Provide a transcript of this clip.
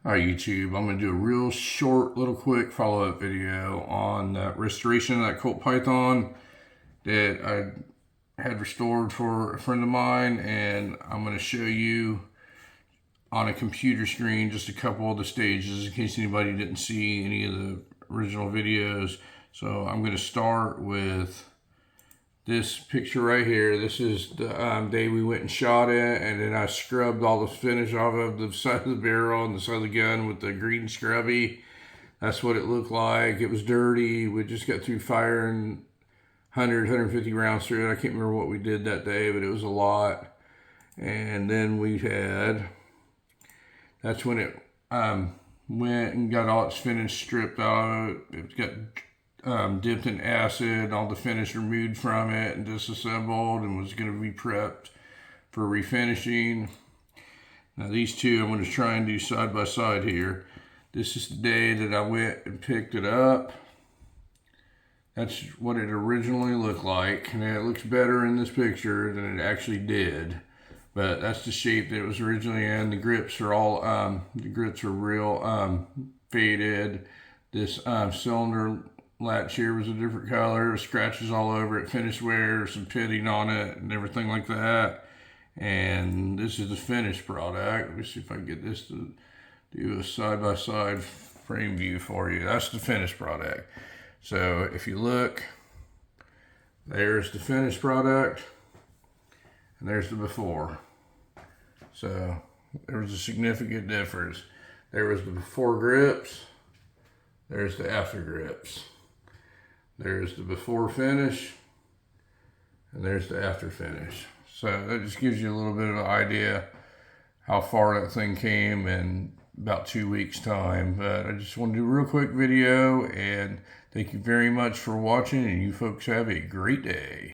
Hi YouTube, I'm going to do a real short little quick follow-up video on that restoration of that Colt Python that I had restored for a friend of mine, and I'm going to show you on a computer screen just a couple of the stages in case anybody didn't see any of the original videos. So I'm going to start with this picture right here. This is the day we went and shot it, and then I scrubbed all the finish off of the side of the barrel and the side of the gun with the green scrubby. That's what it looked like. It was dirty. We just got through firing 150 rounds through it. I can't remember what we did that day, but it was a lot. And then we had, that's when it went and got all its finish stripped out. It got dipped in acid, all the finish removed from it and disassembled, and was going to be prepped for refinishing. Now these two I'm going to try and do side by side here. This is the day that I went and picked it up. That's what it originally looked like, and it looks better in this picture than it actually did. But that's the shape that it was originally in. The grips are all real faded. This cylinder latch here was a different color, scratches all over it, finish wear, some pitting on it, and everything like that. And this is the finished product. Let me see if I can get this to do a side-by-side frame view for you. That's the finished product. So if you look, there's the finished product, and there's the before. So there was a significant difference. There was the before grips, there's the after grips. There's the before finish, and there's the after finish. So that just gives you a little bit of an idea how far that thing came in about 2 weeks time. But I just want to do a real quick video, and thank you very much for watching, and you folks have a great day.